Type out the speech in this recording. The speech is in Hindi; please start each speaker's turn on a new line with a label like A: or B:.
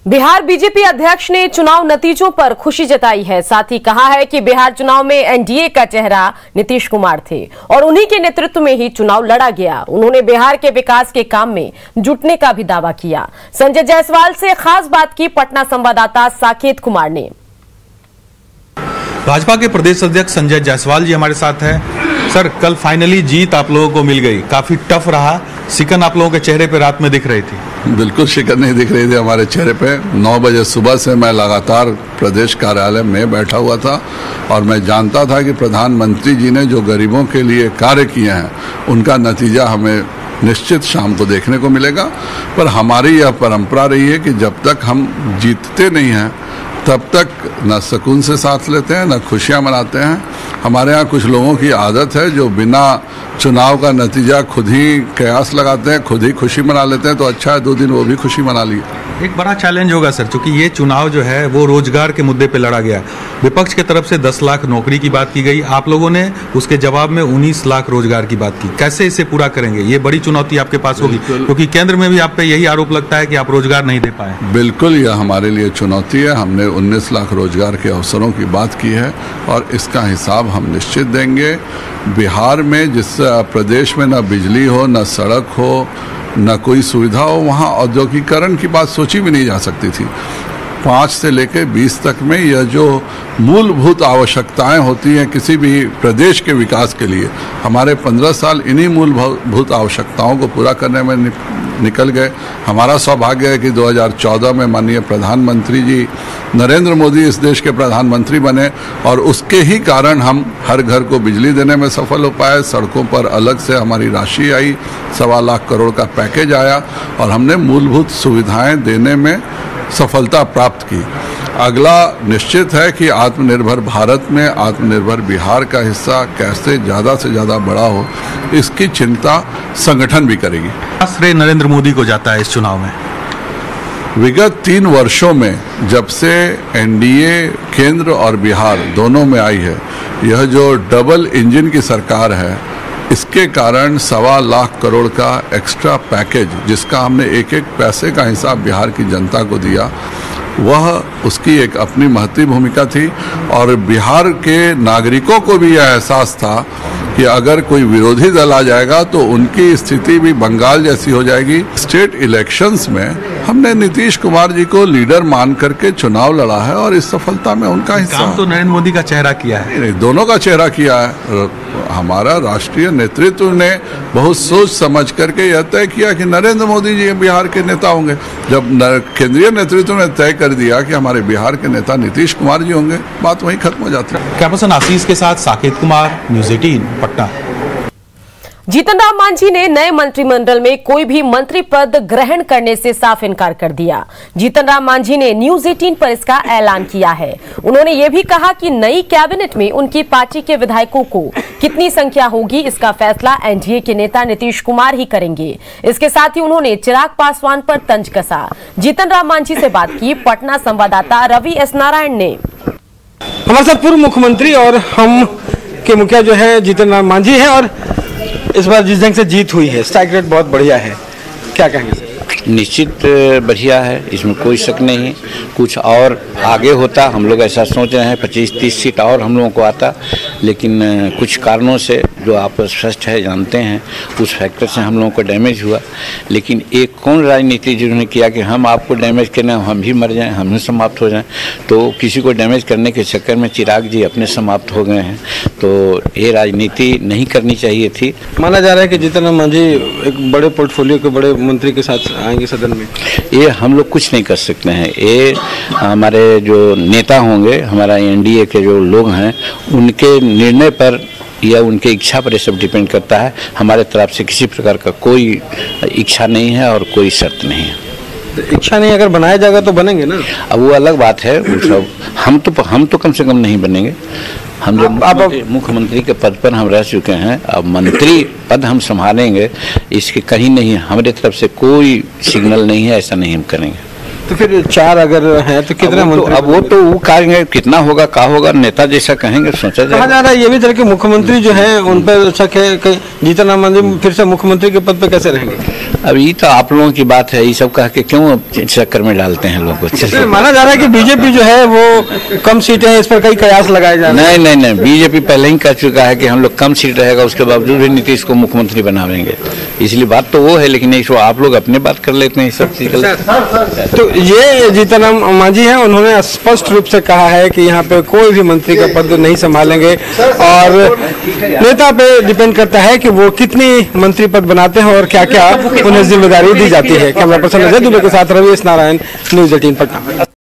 A: बिहार बीजेपी अध्यक्ष ने चुनाव नतीजों पर खुशी जताई है। साथ ही कहा है कि बिहार चुनाव में एनडीए का चेहरा नीतीश कुमार थे और उन्हीं के नेतृत्व में ही चुनाव लड़ा गया। उन्होंने बिहार के विकास के काम में जुटने का भी दावा किया। संजय जायसवाल से खास बात की पटना संवाददाता साकेत कुमार ने।
B: भाजपा के प्रदेश अध्यक्ष संजय जायसवाल जी हमारे साथ हैं। सर, कल फाइनली जीत आप लोगों को मिल गई, काफी टफ रहा। शिकन आप लोगों के चेहरे पे रात में दिख रही थी?
C: बिल्कुल शिकन नहीं दिख रही थी हमारे चेहरे पे। 9 बजे सुबह से मैं लगातार प्रदेश कार्यालय में बैठा हुआ था और मैं जानता था कि प्रधानमंत्री जी ने जो गरीबों के लिए कार्य किए हैं उनका नतीजा हमें निश्चित शाम को देखने को मिलेगा। पर हमारी यह परंपरा रही है कि जब तक हम जीतते नहीं हैं तब तक न सुकून से सांस लेते हैं न खुशियां मनाते हैं। हमारे यहाँ कुछ लोगों की आदत है जो बिना चुनाव का नतीजा खुद ही कयास लगाते हैं, खुद ही खुशी मना लेते हैं। तो अच्छा है 2 दिन वो भी खुशी मना लिए।
B: एक बड़ा चैलेंज होगा सर, क्योंकि ये चुनाव जो है वो रोजगार के मुद्दे पे लड़ा गया। विपक्ष के तरफ से 10 लाख नौकरी की बात की गई, आप लोगों ने उसके जवाब में 19 लाख रोजगार की बात की। कैसे इसे पूरा करेंगे? ये बड़ी चुनौती आपके पास होगी, क्योंकि केंद्र में भी आप पे यही आरोप लगता है कि आप रोजगार नहीं दे पाए।
C: बिल्कुल, यह हमारे लिए चुनौती है। हमने 19 लाख रोजगार के अवसरों की बात की है और इसका हिसाब हम निश्चित देंगे। बिहार में जिस प्रदेश में न बिजली हो, न सड़क हो, न कोई सुविधा हो, वहाँ औद्योगिकरण की बात सोची भी नहीं जा सकती थी। 5 से लेकर 20 तक में यह जो मूलभूत आवश्यकताएं होती हैं किसी भी प्रदेश के विकास के लिए, हमारे 15 साल इन्हीं मूलभूत आवश्यकताओं को पूरा करने में निकल गए। हमारा सौभाग्य है कि 2014 में माननीय प्रधानमंत्री जी नरेंद्र मोदी इस देश के प्रधानमंत्री बने और उसके ही कारण हम हर घर को बिजली देने में सफल हो पाए। सड़कों पर अलग से हमारी राशि आई, 1.25 लाख करोड़ का पैकेज आया और हमने मूलभूत सुविधाएं देने में सफलता प्राप्त की। अगला निश्चित है कि आत्मनिर्भर भारत में आत्मनिर्भर बिहार का हिस्सा कैसे ज़्यादा से ज़्यादा बड़ा हो, इसकी चिंता संगठन भी करेगी।
B: श्रेय नरेंद्र मोदी को जाता है इस चुनाव में।
C: विगत 3 वर्षों में जब से एनडीए केंद्र और बिहार दोनों में आई है, यह जो डबल इंजन की सरकार है, इसके कारण 1.25 लाख करोड़ का एक्स्ट्रा पैकेज जिसका हमने एक एक पैसे का हिसाब बिहार की जनता को दिया, वह उसकी एक अपनी महत्वपूर्ण भूमिका थी। और बिहार के नागरिकों को भी यह एहसास था कि अगर कोई विरोधी दल आ जाएगा तो उनकी स्थिति भी बंगाल जैसी हो जाएगी। स्टेट इलेक्शंस में हमने नीतीश कुमार जी को लीडर मान करके चुनाव लड़ा है और इस सफलता में उनका हिस्सा।
B: काम तो नरेंद्र मोदी का चेहरा किया है,
C: दोनों का चेहरा किया है। हमारा राष्ट्रीय नेतृत्व ने बहुत सोच समझ करके यह तय किया कि नरेंद्र मोदी जी बिहार के नेता होंगे। जब केंद्रीय नेतृत्व ने तय कर दिया कि हमारे बिहार के नेता नीतीश कुमार जी होंगे, बात वहीं खत्म हो जाती है।
B: कैमरामैन आशीष के साथ साकेत कुमार, न्यूज़ 18 पटना।
A: जीतन राम मांझी ने नए मंत्रिमंडल में कोई भी मंत्री पद ग्रहण करने से साफ इनकार कर दिया। जीतन राम मांझी ने न्यूज़ 18 पर इसका ऐलान किया है। उन्होंने ये भी कहा कि नई कैबिनेट में उनकी पार्टी के विधायकों को कितनी संख्या होगी, इसका फैसला एनडीए के नेता नीतीश कुमार ही करेंगे। इसके साथ ही उन्होंने चिराग पासवान पर तंज कसा। जीतन राम मांझी से बात की पटना संवाददाता रवि एस नारायण ने।
D: हमारे साथ पूर्व मुख्यमंत्री और हम के मुखिया जो है जीतन राम मांझी है और इस बार जिस ढंग से जीत हुई है, स्ट्राइक रेट बहुत बढ़िया है, क्या कहेंगे सर?
E: निश्चित बढ़िया है, इसमें कोई शक नहीं है। कुछ और आगे होता, हम लोग ऐसा सोच रहे हैं 25-30 सीट और हम लोगों को आता, लेकिन कुछ कारणों से जो आप स्पष्ट है जानते हैं, उस फैक्टर से हम लोगों को डैमेज हुआ। लेकिन एक कौन राजनीति जिन्होंने किया कि हम आपको डैमेज करना, हम भी मर जाएं, हम भी समाप्त हो जाएं। तो किसी को डैमेज करने के चक्कर में चिराग जी अपने समाप्त हो गए हैं। तो ये राजनीति नहीं करनी चाहिए थी।
D: माना जा रहा है कि जीतन राम मांझी एक बड़े पोर्टफोलियो के बड़े मंत्री के साथ आएंगे सदन में।
E: ये हम लोग कुछ नहीं कर सकते हैं। ये हमारे जो नेता होंगे, हमारा एनडीए के जो लोग हैं, उनके निर्णय पर या उनके इच्छा पर ये सब डिपेंड करता है। हमारे तरफ से किसी प्रकार का कोई इच्छा नहीं है और कोई शर्त नहीं है।
D: इच्छा नहीं, अगर बनाया जाएगा तो बनेंगे ना।
E: अब वो अलग बात है, वो सब हम तो कम से कम नहीं बनेंगे। हम जब मुख्यमंत्री के पद पर हम रह चुके हैं, अब मंत्री पद हम संभालेंगे, इसके कहीं नहीं, हमारे तरफ से कोई सिग्नल नहीं है, ऐसा नहीं हम करेंगे।
D: तो फिर 4 अगर हैं तो कितने मंत्री?
E: अब वो कहेंगे कितना होगा, क्या होगा, नेता जैसा कहेंगे सोचा जाएगा।
D: कहा जा रहा है ये भी तरह के मुख्यमंत्री जो हैं उन पर शक है कि जीतन राम मांझी फिर से मुख्यमंत्री के पद पे कैसे रहेंगे।
E: अब ये तो आप लोगों की बात है, ये सब कह के क्यों चक्कर में डालते हैं लोगों को।
D: माना जा रहा है कि बीजेपी जो है वो कम सीटें हैं, इस पर कई कयास लगाए जा रहे हैं।
E: नहीं, बीजेपी पहले ही कह चुका है कि हम लोग कम सीट रहेगा, उसके बावजूद भी नीतीश को मुख्यमंत्री बनावेंगे, इसलिए बात तो वो है। लेकिन इसको आप लोग अपने बात कर लेते हैं सब चीज।
D: तो ये जीतन राम मांझी हैं, उन्होंने स्पष्ट रूप से कहा है कि यहाँ पे कोई भी मंत्री का पद नहीं संभालेंगे और नेता पे डिपेंड करता है कि वो कितनी मंत्री पद बनाते हैं और क्या क्या उन्हें जिम्मेदारी दी जाती है। कैमरा पर्सन अजय दुबे के साथ रवि नारायण, न्यूज़ 18 पटना।